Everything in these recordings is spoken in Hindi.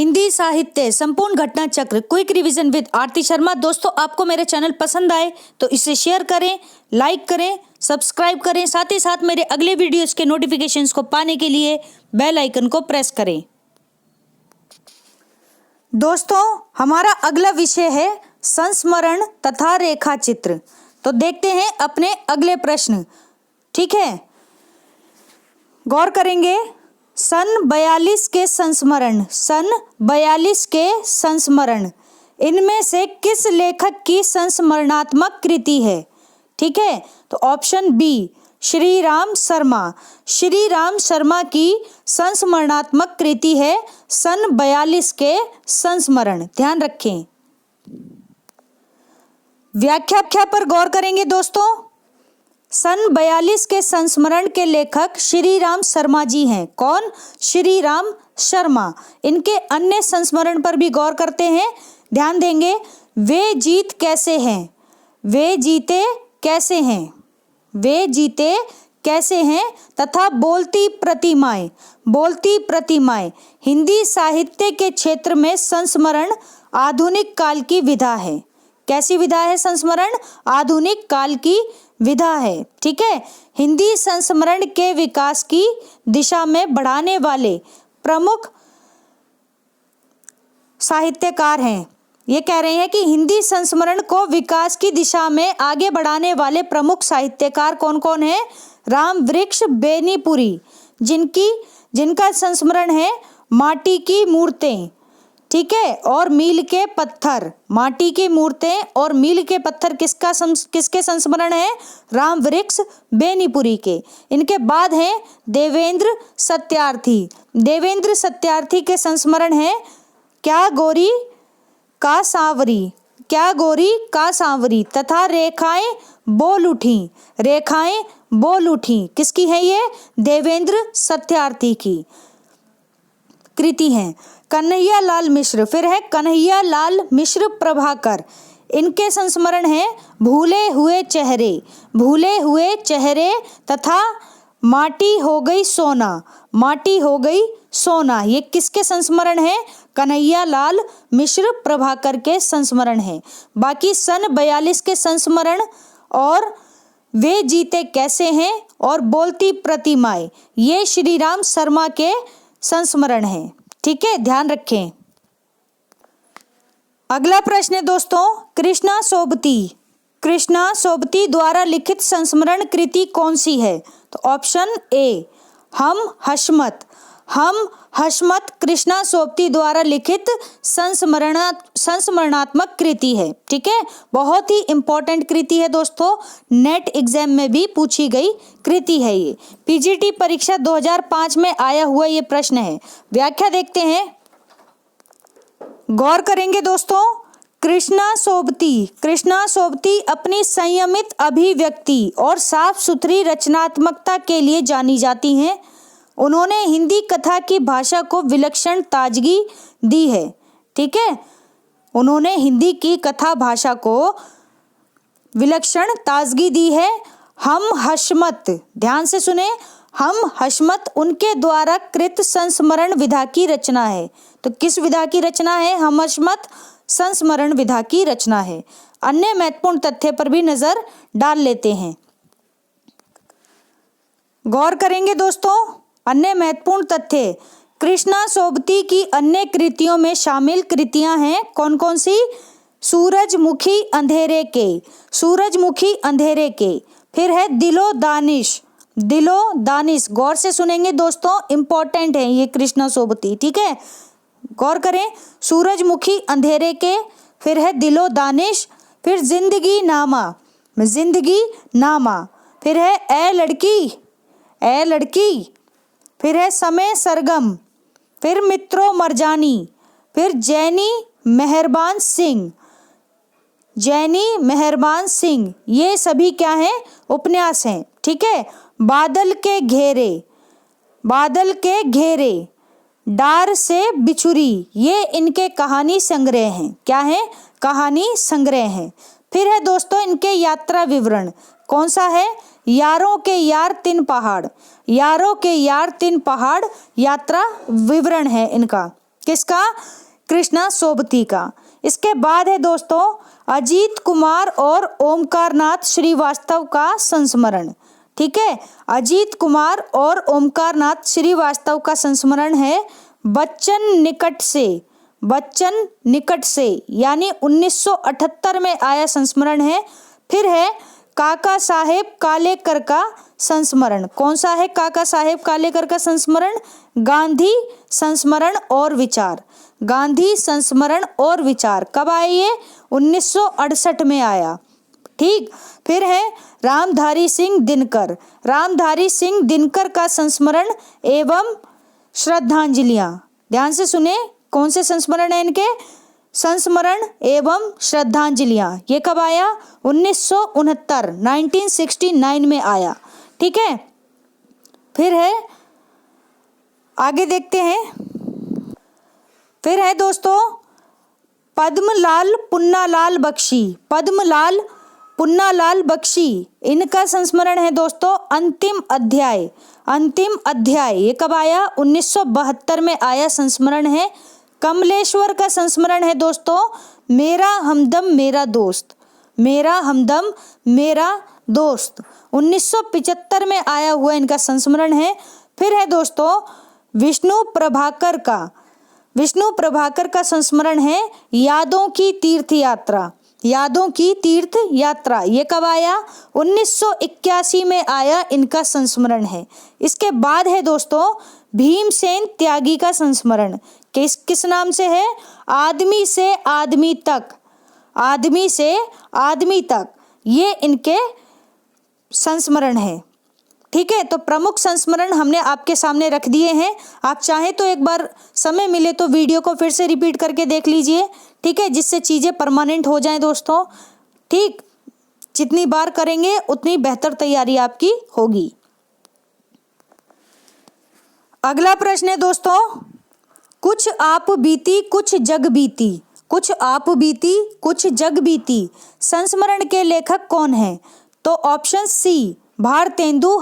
हिंदी साहित्य संपूर्ण घटना चक्र क्विक रिवीजन विद आरती शर्मा। दोस्तों, आपको मेरे चैनल पसंद आए तो इसे शेयर करें, लाइक करें, सब्सक्राइब करें। साथ ही साथ मेरे अगले वीडियोस के नोटिफिकेशंस को पाने के लिए बेल आइकन को प्रेस करें। दोस्तों, हमारा अगला विषय है संस्मरण तथा रेखा चित्र। तो देखते हैं अपने अगले प्रश्न। ठीक है, गौर करेंगे। सन 42 के संस्मरण इनमें से किस लेखक की संस्मरणात्मक कृति है? ठीक है, तो ऑप्शन बी श्री राम शर्मा की संस्मरणात्मक कृति है सन 42 के संस्मरण। ध्यान रखें। व्याख्या पर गौर करेंगे दोस्तों। सन 42 के संस्मरण के लेखक श्री राम शर्मा जी हैं। कौन? श्री राम शर्मा। इनके अन्य संस्मरण पर भी गौर करते हैं, ध्यान देंगे। वे जीते कैसे हैं तथा बोलती प्रतिमाएं हिंदी साहित्य के क्षेत्र में संस्मरण आधुनिक काल की विधा है। कैसी विधा है? संस्मरण आधुनिक काल की विधा है। ठीक है, हिंदी संस्मरण के विकास की दिशा में बढ़ाने वाले प्रमुख साहित्यकार हैं। ये कह रहे हैं कि हिंदी संस्मरण को विकास की दिशा में आगे बढ़ाने वाले प्रमुख साहित्यकार कौन कौन है? रामवृक्ष बेनीपुरी, जिनका संस्मरण है माटी की मूर्तें। ठीक है, और मील के पत्थर। माटी की मूर्तें और मील के पत्थर किसके संस्मरण है? रामवृक्ष बेनीपुरी के। इनके बाद हैं देवेंद्र सत्यार्थी के संस्मरण है क्या गोरी का सांवरी तथा रेखाएं बोल उठी। किसकी है ये? देवेंद्र सत्यार्थी की कृति है। कन्हैया लाल मिश्र, फिर है कन्हैया लाल मिश्र प्रभाकर। इनके संस्मरण है भूले हुए चेहरे तथा माटी हो गई सोना। ये किसके संस्मरण है? कन्हैया लाल मिश्र प्रभाकर के संस्मरण है। बाकी सन 42 के संस्मरण और वे जीते कैसे हैं और बोलती प्रतिमाएं, ये श्री राम शर्मा के संस्मरण है। ठीक है, ध्यान रखें। अगला प्रश्न है दोस्तों, कृष्णा सोबती द्वारा लिखित संस्मरण कृति कौन सी है? तो ऑप्शन ए हम हशमत कृष्णा सोबती द्वारा लिखित संस्मरणात्मक कृति है। ठीक है, बहुत ही इंपॉर्टेंट कृति है दोस्तों, नेट एग्जाम में भी पूछी गई कृति है ये। पीजीटी परीक्षा 2005 में आया हुआ ये प्रश्न है। व्याख्या देखते हैं, गौर करेंगे दोस्तों। कृष्णा सोबती अपनी संयमित अभिव्यक्ति और साफ सुथरी रचनात्मकता के लिए जानी जाती हैं। उन्होंने हिंदी कथा की भाषा को विलक्षण ताजगी दी है। ठीक है, उन्होंने हिंदी की कथा भाषा को विलक्षण ताजगी दी है। हम हशमत, ध्यान से सुने, हम हशमत उनके द्वारा कृत संस्मरण विधा की रचना है। तो किस विधा की रचना है? हम हशमत संस्मरण विधा की रचना है। अन्य महत्वपूर्ण तथ्य पर भी नजर डाल लेते हैं। गौर करेंगे दोस्तों, अन्य महत्वपूर्ण तथ्य। कृष्णा सोबती की अन्य कृतियों में शामिल कृतियां हैं कौन कौन सी? सूरजमुखी अंधेरे के, फिर है दिलो दानिश। गौर से सुनेंगे दोस्तों, इंपॉर्टेंट है ये कृष्णा सोबती। ठीक है, गौर करें। सूरजमुखी अंधेरे के, फिर है दिलो दानिश, फिर जिंदगी नामा, फिर है ए लड़की, फिर है समय सरगम, फिर मित्रों मरजानी, फिर जैनी मेहरबान सिंह। ये सभी क्या हैं? उपन्यास हैं। ठीक है, बादल घेरे, डार से बिछुरी, ये इनके कहानी संग्रह हैं। क्या है? कहानी संग्रह है। फिर है दोस्तों इनके यात्रा विवरण। कौन सा है? यारों के यार तीन पहाड़ यात्रा विवरण है इनका। किसका? कृष्णा सोबती का। इसके बाद है दोस्तों अजीत कुमार और ओमकारनाथ श्रीवास्तव का संस्मरण। ठीक है, अजीत कुमार और ओमकारनाथ श्रीवास्तव का संस्मरण है बच्चन निकट से यानी 1978 में आया संस्मरण है। फिर है काका साहेब कालेकर का संस्मरण। कौन सा है काका साहेब कालेकर का संस्मरण? गांधी संस्मरण और विचार। गांधी संस्मरण और विचार कब आए ये? 1968 में आया। ठीक, फिर है रामधारी सिंह दिनकर का संस्मरण एवं श्रद्धांजलियां। ध्यान से सुने, कौन से संस्मरण है इनके? संस्मरण एवं श्रद्धांजलियां। ये कब आया? 1969 में आया। ठीक है, फिर है आगे देखते हैं। फिर है दोस्तों पद्मलाल पुन्नालाल बख्शी, इनका संस्मरण है दोस्तों अंतिम अध्याय। ये कब आया? 1972 में आया संस्मरण है। कमलेश्वर का संस्मरण है दोस्तों मेरा हमदम मेरा दोस्त। 1975 में आया हुआ इनका संस्मरण है। फिर है दोस्तों विष्णु प्रभाकर का संस्मरण है यादों की तीर्थ यात्रा। ये कब आया? 1981 में आया इनका संस्मरण है। इसके बाद है दोस्तों भीमसेन त्यागी का संस्मरण। किस नाम से है? आदमी से आदमी तक ये इनके संस्मरण है। ठीक है, तो प्रमुख संस्मरण हमने आपके सामने रख दिए हैं। आप चाहें तो एक बार समय मिले तो वीडियो को फिर से रिपीट करके देख लीजिए। ठीक है, जिससे चीज़ें परमानेंट हो जाएं दोस्तों। ठीक, जितनी बार करेंगे उतनी बेहतर तैयारी आपकी होगी। अगला प्रश्न है दोस्तों कुछ आप बीती कुछ जग बीती संस्मरण के लेखक कौन है? तो ऑप्शन सी भारतेंदु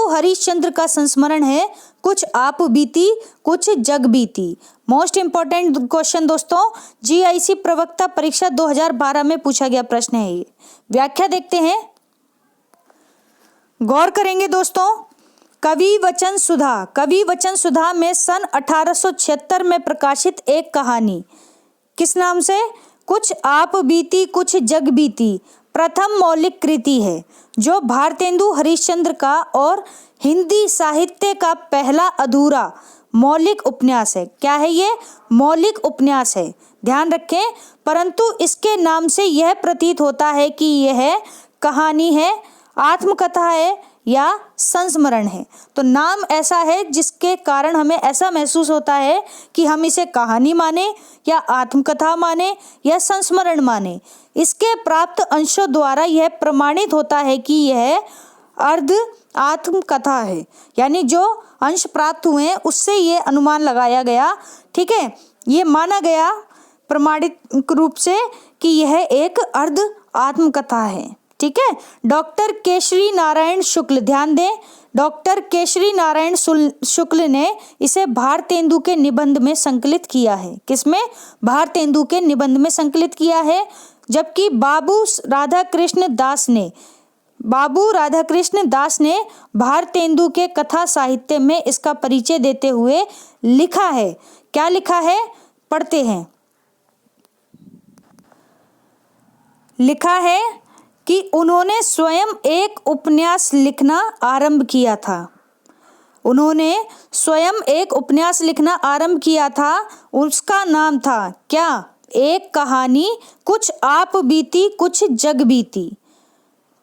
हरिश्चंद्र का संस्मरण है कुछ आप बीती कुछ जग बीती। मोस्ट इंपॉर्टेंट क्वेश्चन दोस्तों, जीआईसी प्रवक्ता परीक्षा 2012 में पूछा गया प्रश्न है ये। व्याख्या देखते हैं, गौर करेंगे दोस्तों। कवि वचन सुधा में सन 1876 में प्रकाशित एक कहानी किस नाम से? कुछ आप बीती कुछ जग बीती प्रथम मौलिक कृति है जो भारतेंदु हरिश्चंद्र का और हिंदी साहित्य का पहला अधूरा मौलिक उपन्यास है। क्या है ये? मौलिक उपन्यास है, ध्यान रखें। परंतु इसके नाम से यह प्रतीत होता है कि यह कहानी है, आत्मकथा है या संस्मरण है। तो नाम ऐसा है जिसके कारण हमें ऐसा महसूस होता है कि हम इसे कहानी माने या आत्मकथा माने या संस्मरण माने। इसके प्राप्त अंशों द्वारा यह प्रमाणित होता है कि यह अर्ध आत्मकथा है, यानी जो अंश प्राप्त हुए हैं उससे ये अनुमान लगाया गया। ठीक है, ये माना गया प्रमाणित रूप से कि यह एक अर्ध आत्मकथा है। ठीक है, डॉक्टर केशरी नारायण शुक्ल, ध्यान दें, डॉक्टर केशरी नारायण शुक्ल ने इसे भारतेंदु के निबंध में संकलित किया है। किसमें? भारतेंदु के निबंध में संकलित किया है। जबकि बाबू राधाकृष्ण दास ने भारतेंदु के कथा साहित्य में इसका परिचय देते हुए लिखा है। क्या लिखा है? पढ़ते हैं। लिखा है कि उन्होंने स्वयं एक उपन्यास लिखना आरंभ किया था। उसका नाम था क्या? एक कहानी कुछ आप बीती कुछ जग बीती।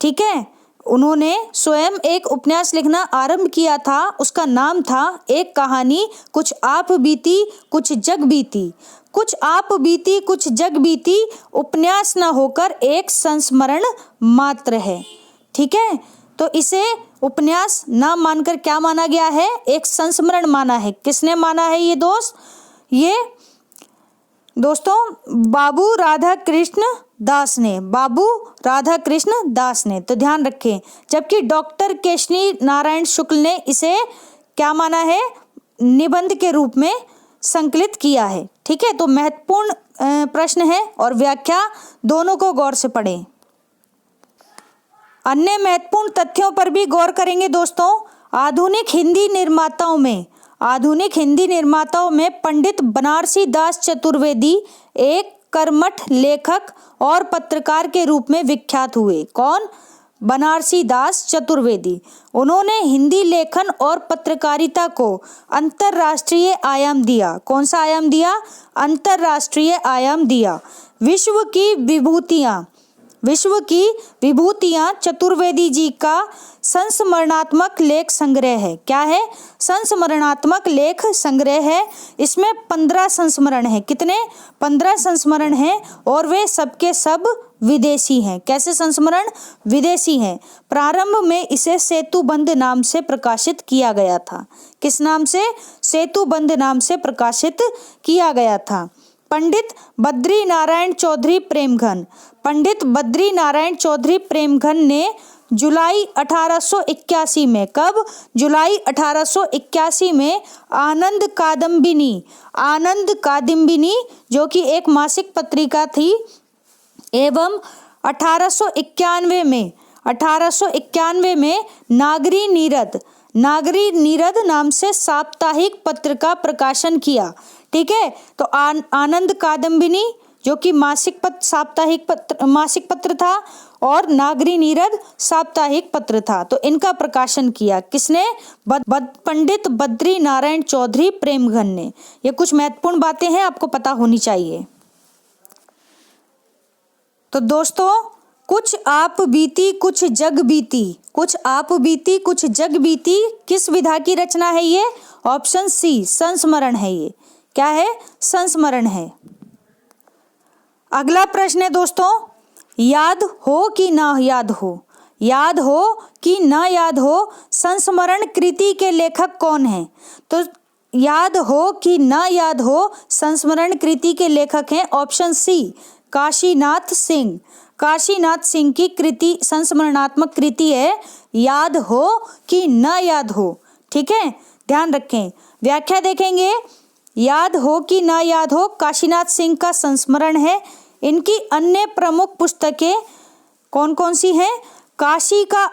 ठीक है, उन्होंने स्वयं एक उपन्यास लिखना आरंभ किया था, उसका नाम था एक कहानी कुछ आप बीती कुछ जग बीती। कुछ आप बीती कुछ जग बीती उपन्यास न होकर एक संस्मरण मात्र है। ठीक है, तो इसे उपन्यास ना मानकर क्या माना गया है? एक संस्मरण माना है। किसने माना है ये ये दोस्तों बाबू राधाकृष्ण दास ने। तो ध्यान रखें। जबकि डॉक्टर केशरी नारायण शुक्ल ने इसे क्या माना है? निबंध के रूप में संकलित किया है। ठीक है, तो महत्वपूर्ण प्रश्न है और व्याख्या दोनों को गौर से पढ़ें। अन्य महत्वपूर्ण तथ्यों पर भी गौर करेंगे दोस्तों। आधुनिक हिंदी निर्माताओं में पंडित बनारसी दास चतुर्वेदी एक कर्मठ लेखक और पत्रकार के रूप में विख्यात हुए। कौन? बनारसी दास चतुर्वेदी। उन्होंने हिंदी लेखन और पत्रकारिता को अंतर्राष्ट्रीय आयाम दिया। कौन सा आयाम दिया? अंतर्राष्ट्रीय आयाम दिया। विश्व की विभूतियां चतुर्वेदी जी का संस्मरणात्मक लेख संग्रह है। क्या है? संस्मरणात्मक लेख संग्रह है। इसमें 15 संस्मरण है। कितने? 15 संस्मरण हैं और वे सबके सब विदेशी हैं। कैसे संस्मरण? विदेशी हैं। प्रारंभ में इसे सेतुबंध नाम से प्रकाशित किया गया था। किस नाम से? सेतुबंध नाम से प्रकाशित किया गया था। पंडित बद्री नारायण चौधरी प्रेमघन ने जुलाई 1881 में, कब? जुलाई 1881 में आनंद कादम्बिनी जो कि एक मासिक पत्रिका थी, एवं 1891 में नागरी नीरद नाम से साप्ताहिक पत्र का प्रकाशन किया। ठीक है, तो आनंद कादम्बिनी जो कि मासिक पत्र था और नागरी नीरद साप्ताहिक पत्र था, तो इनका प्रकाशन किया किसने? पंडित बद्री नारायण चौधरी प्रेमघन ने। ये कुछ महत्वपूर्ण बातें हैं, आपको पता होनी चाहिए। तो दोस्तों, कुछ आप बीती कुछ जग बीती किस विधा की रचना है ये? ऑप्शन सी, संस्मरण है। ये क्या है? संस्मरण है। अगला प्रश्न है दोस्तों, याद हो कि ना याद हो संस्मरण कृति के लेखक कौन है? तो याद हो कि ना याद हो संस्मरण कृति के लेखक हैं ऑप्शन सी, काशीनाथ सिंह की कृति, संस्मरणात्मक कृति है याद हो कि ना याद हो। ठीक है, ध्यान रखें। व्याख्या देखेंगे। याद हो कि ना याद हो काशीनाथ सिंह का संस्मरण है। इनकी अन्य प्रमुख पुस्तकें कौन कौन सी हैं? काशी का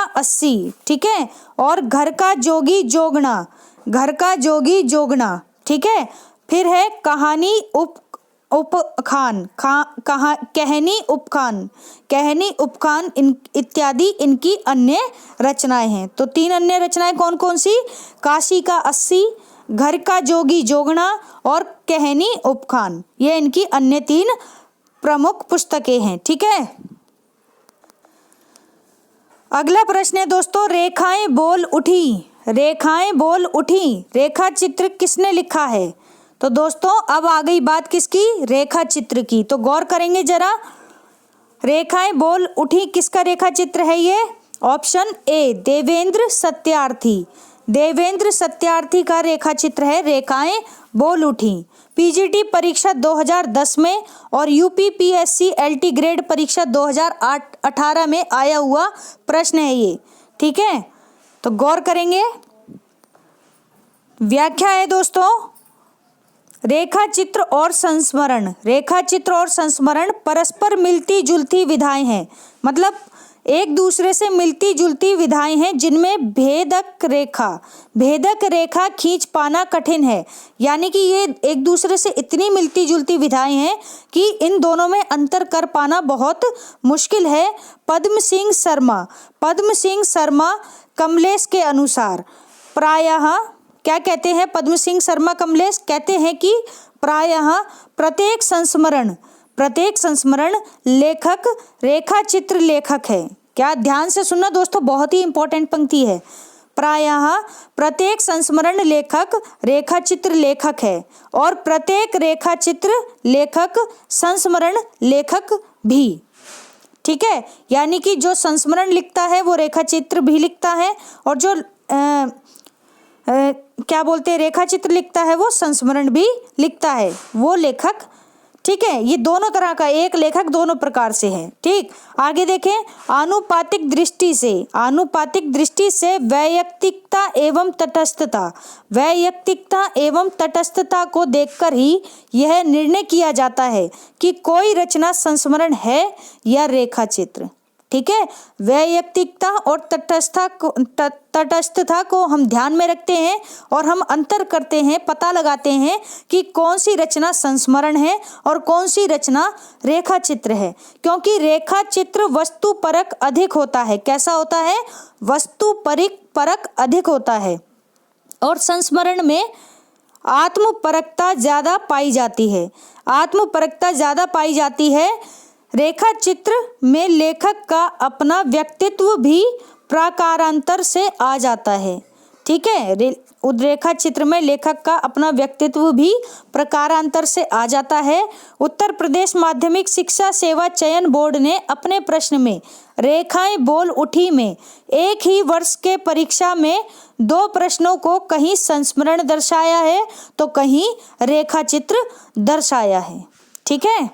80, ठीक है, और घर का जोगी जोगना, ठीक है। फिर है कहनी उपखान इत्यादि इनकी अन्य रचनाएं हैं। तो 3 अन्य रचनाएं कौन कौन सी? काशी का 80, घर का जोगी जोगना और कहनी उपखान। ये इनकी अन्य 3 प्रमुख पुस्तकें हैं। ठीक है, अगला प्रश्न है दोस्तों, रेखाएं बोल उठी रेखा चित्र किसने लिखा है? तो दोस्तों अब आ गई बात किसकी? रेखा चित्र की। तो गौर करेंगे जरा। रेखाएं बोल उठी किसका रेखा चित्र है ये? ऑप्शन ए, देवेंद्र सत्यार्थी का रेखा चित्र है रेखाएं बोल उठी। पीजीटी परीक्षा 2010 में और यूपीपीएससी एलटी ग्रेड परीक्षा 2018 में आया हुआ प्रश्न है ये। ठीक है, तो गौर करेंगे। व्याख्या है दोस्तों, रेखा चित्र और संस्मरण रेखा मिलती जुलती विधाएं हैं। मतलब एक दूसरे से मिलती जुलती विधाएं हैं जिनमें भेदक रेखा खींच पाना कठिन है। यानी कि ये एक दूसरे से इतनी मिलती जुलती विधाएं हैं कि इन दोनों में अंतर कर पाना बहुत मुश्किल है। पद्म सिंह शर्मा कमलेश के अनुसार प्रायः क्या कहते हैं? पद्म सिंह शर्मा कमलेश कहते हैं कि प्रायः प्रत्येक संस्मरण लेखक रेखा चित्र लेखक है। क्या? ध्यान से सुनना दोस्तों, बहुत ही इंपॉर्टेंट पंक्ति है। प्रायः प्रत्येक संस्मरण लेखक रेखा चित्र लेखक है और प्रत्येक रेखा चित्र लेखक संस्मरण लेखक भी। ठीक है, यानी कि जो संस्मरण लिखता है वो रेखा चित्र भी लिखता है और जो रेखा चित्र लिखता है वो संस्मरण भी लिखता है, वो लेखक। ठीक है, ये दोनों तरह का, एक लेखक दोनों प्रकार से है। ठीक, आगे देखें, आनुपातिक दृष्टि से, आनुपातिक दृष्टि से वैयक्तिकता एवं तटस्थता, वैयक्तिकता एवं तटस्थता को देखकर ही यह निर्णय किया जाता है कि कोई रचना संस्मरण है या रेखा चित्र। ठीक है, वैयक्तिकता और तटस्थता को हम ध्यान में रखते हैं और हम अंतर करते हैं, पता लगाते हैं कि कौन सी रचना संस्मरण है और कौन सी रचना रेखा चित्र है। क्योंकि रेखा चित्र वस्तु परक अधिक होता है। कैसा होता है? वस्तु परक अधिक होता है। और संस्मरण में आत्मपरकता ज्यादा पाई जाती है, आत्मपरकता ज्यादा पाई जाती है। रेखा चित्र में लेखक का अपना व्यक्तित्व भी प्रकारांतर से आ जाता है। ठीक है, रेखा चित्र में लेखक का अपना व्यक्तित्व भी प्रकारांतर से आ जाता है। उत्तर प्रदेश माध्यमिक शिक्षा सेवा चयन बोर्ड ने अपने प्रश्न में रेखाएं बोल उठी में एक ही वर्ष के परीक्षा में 2 प्रश्नों को कहीं संस्मरण दर्शाया है तो कहीं रेखा चित्र दर्शाया है। ठीक है,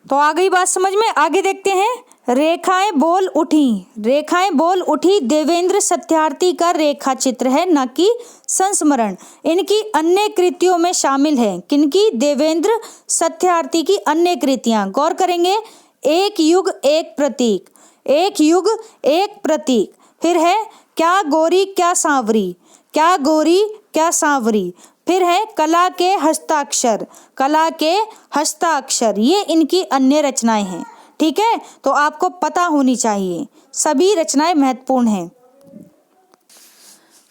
तो आ गई बात समझ में। आगे देखते हैं, रेखाएं बोल उठी, रेखाएं बोल उठी देवेंद्र सत्यार्थी का रेखा चित्र है, न कि संस्मरण। इनकी अन्य कृतियों में शामिल है। किनकी? देवेंद्र सत्यार्थी की अन्य कृतियां। गौर करेंगे, एक युग एक प्रतीक, एक युग एक प्रतीक। फिर है क्या गोरी क्या सांवरी, क्या गोरी क्या सांवरी। फिर है कला के हस्ताक्षर, कला के हस्ताक्षर। ये इनकी अन्य रचनाएं हैं। ठीक है, तो आपको पता होनी चाहिए, सभी रचनाएं महत्वपूर्ण हैं।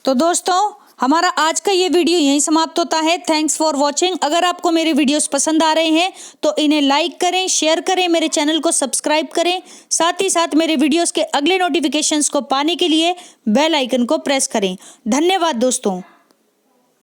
तो दोस्तों, हमारा आज का ये वीडियो यहीं समाप्त होता है। Thanks for watching. अगर आपको मेरे वीडियोस पसंद आ रहे हैं तो इन्हें लाइक करें, शेयर करें, मेरे चैनल को सब्सक्राइब करें। साथ ही साथ मेरे वीडियोस के अगले नोटिफिकेशंस को पाने के लिए बेल आइकन को प्रेस करें। धन्यवाद दोस्तों।